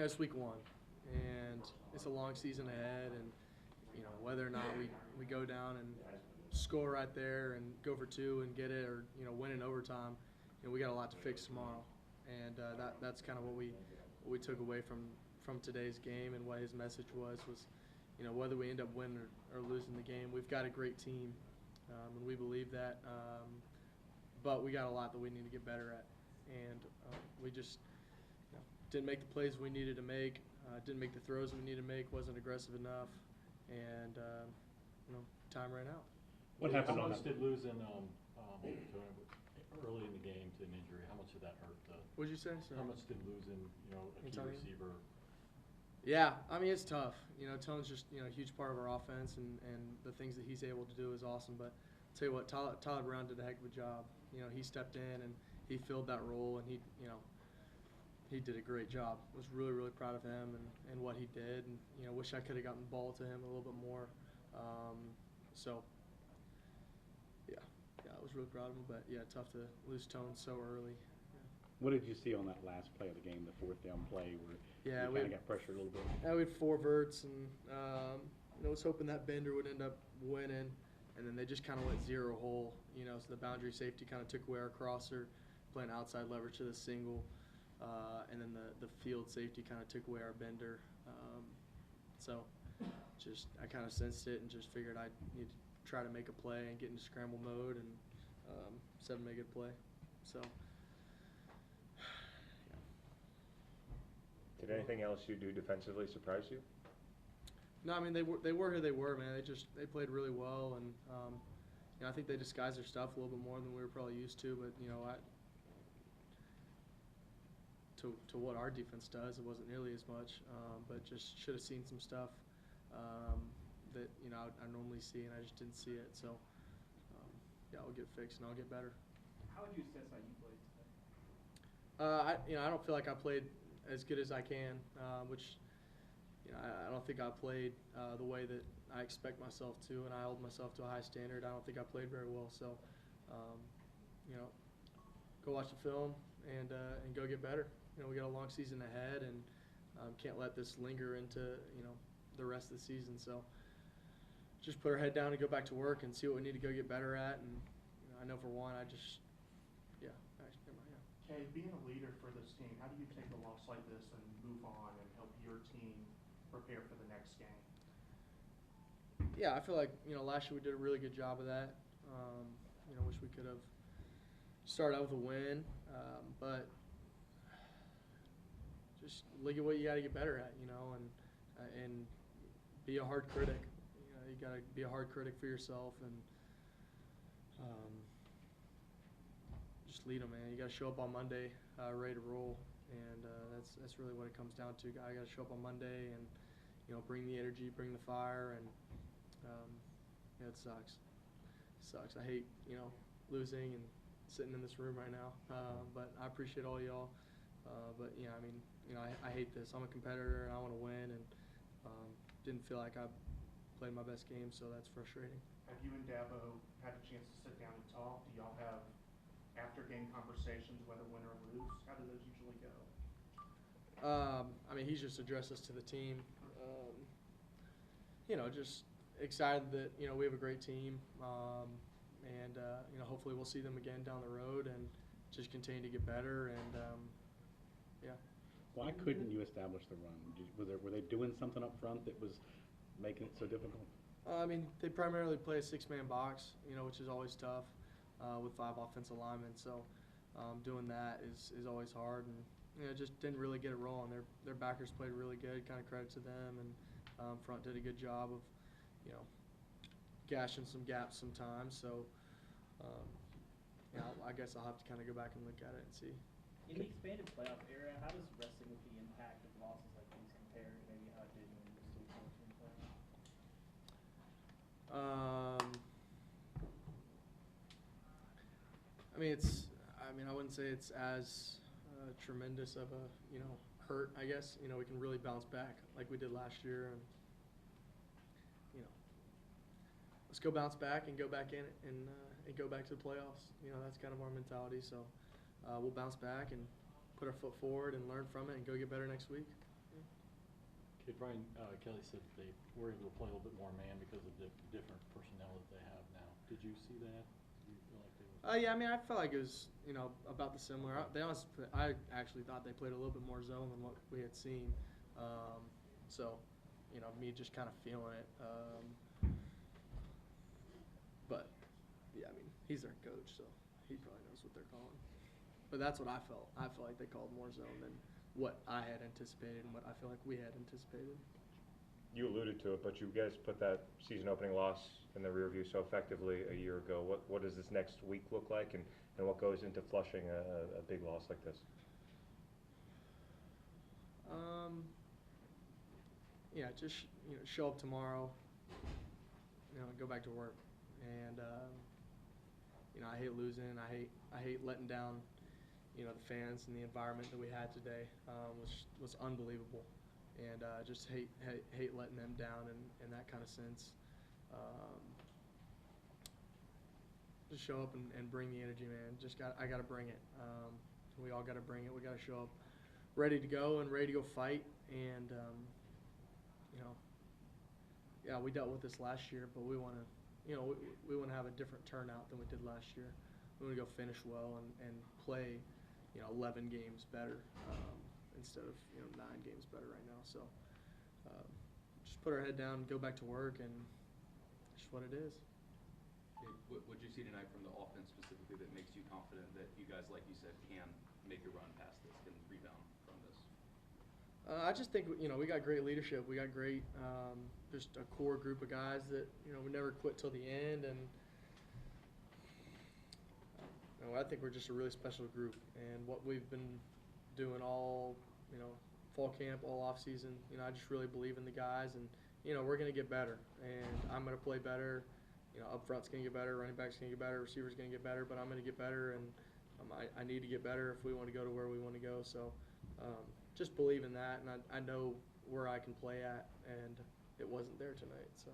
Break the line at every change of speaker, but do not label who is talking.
it's week one, and it's a long season ahead, and whether or not we go down and score right there and go for two and get it, or win in overtime, we got a lot to fix tomorrow, and that's kind of what we took away from today's game, and what his message was whether we end up winning or losing the game, we've got a great team, and we believe that, but we got a lot that we need to get better at, and we just didn't make the plays we needed to make, didn't make the throws we needed to make, wasn't aggressive enough, and time ran out.
What happened?
How much did losing early in the game to an injury? How much did that hurt?
What'd you say?
How much did losing a key receiver?
Yeah, I mean, it's tough. Tone's just a huge part of our offense, and the things that he's able to do is awesome. But I'll tell you what, Tyler Brown did a heck of a job. He stepped in and he filled that role, and he did a great job. Was really, really proud of him and what he did, and wish I could have gotten the ball to him a little bit more. So yeah, I was really proud of him. But yeah, tough to lose Tone so early.
What did you see on that last play of the game, the fourth down play, where you kind of got pressure a little bit?
Yeah, we had 4 verts, and I was hoping that Bender would end up winning, and then they just kind of let zero hole. So the boundary safety kind of took away our crosser, playing outside leverage to the single, and then the field safety kind of took away our Bender. So I kind of sensed it and just figured I need to try to make a play and get into scramble mode, and 7 made a good play. So.
Did anything else you do defensively surprise you?
No, I mean they were who they were, man. They played really well, and I think they disguised their stuff a little bit more than we were probably used to. But to what our defense does, it wasn't nearly as much. But just should have seen some stuff that I normally see, and I just didn't see it. So yeah, I'll get fixed and I'll get better.
How would you assess how you played today?
I don't feel like I played as good as I can, which I don't think I played the way that I expect myself to, and I hold myself to a high standard. I don't think I played very well, so go watch the film and go get better. We got a long season ahead, and can't let this linger into the rest of the season. So just put our head down and go back to work and see what we need to go get better at. And I know for one,
Cade, being a leader for this team, how do you take a loss like this and move on and help your team prepare for the next game?
Yeah, I feel like last year we did a really good job of that. Wish we could have started out with a win, but just look at what you got to get better at, and be a hard critic. You got to be a hard critic for yourself, and just lead them, man. You got to show up on Monday ready to roll, and that's really what it comes down to. I got to show up on Monday and bring the energy, bring the fire, and it sucks. I hate losing and sitting in this room right now, but I appreciate all y'all. But I hate this. I'm a competitor and I want to win, and didn't feel like I played my best game, so that's frustrating.
Have you and Dabo had a chance to sit down and talk? Do y'all have after-game conversations, whether win or lose? How do those usually go?
He's just addressed us to the team. Just excited that we have a great team, and hopefully we'll see them again down the road and just continue to get better. And yeah.
Why couldn't you establish the run? Were they doing something up front that was making it so difficult?
They primarily play a 6-man box, which is always tough with 5 offensive linemen. So doing that is always hard, and just didn't really get it rolling. Their backers played really good, kind of credit to them, and front did a good job of gashing some gaps sometimes. So I guess I'll have to kind of go back and look at it and see.
In the expanded playoff era, how does wrestling with the impact of losses like these compare to maybe how it did when you were still
14 playing? I wouldn't say it's as tremendous of a hurt. I guess we can really bounce back like we did last year, and let's go bounce back and go back in it and go back to the playoffs. That's kind of our mentality. So we'll bounce back and put our foot forward and learn from it and go get better next week. Yeah.
Okay, Brian, Kelly said that they were able to play a little bit more man because of the different personnel that they have now. Did you see that? Do you feel like they were?
Yeah, I mean, I felt like it was, about the similar. I actually thought they played a little bit more zone than what we had seen. So, me just kind of feeling it. But, yeah, I mean, he's their coach, so he probably knows what they're calling. But that's what I felt. I felt like they called more zone than what I had anticipated and what I feel like we had anticipated.
You alluded to it, but you guys put that season opening loss in the rear view so effectively a year ago. What does this next week look like, and what goes into flushing a big loss like this?
Yeah, just show up tomorrow. Go back to work, and I hate losing. I hate letting down. The fans and the environment that we had today was unbelievable, and just hate letting them down in that kind of sense. Just show up and bring the energy, man. I got to bring it. We all got to bring it. We got to show up ready to go and ready to go fight. And yeah, we dealt with this last year, but we want to, we want to have a different turnout than we did last year. We want to go finish well and play, 11 games better instead of 9 games better right now. So just put our head down, go back to work, and it's just what it is.
What you see tonight from the offense specifically that makes you confident that you guys, like you said, can make a run past this, can rebound from this?
I just think we got great leadership. We got great, just a core group of guys that we never quit till the end, and I think we're just a really special group. And what we've been doing all fall camp, all off season, I just really believe in the guys, and we're gonna get better, and I'm gonna play better. Up front's gonna get better, running back's gonna get better, receivers gonna get better, but I'm gonna get better, and I need to get better if we want to go to where we want to go. So just believe in that, and I know where I can play at, and it wasn't there tonight. So.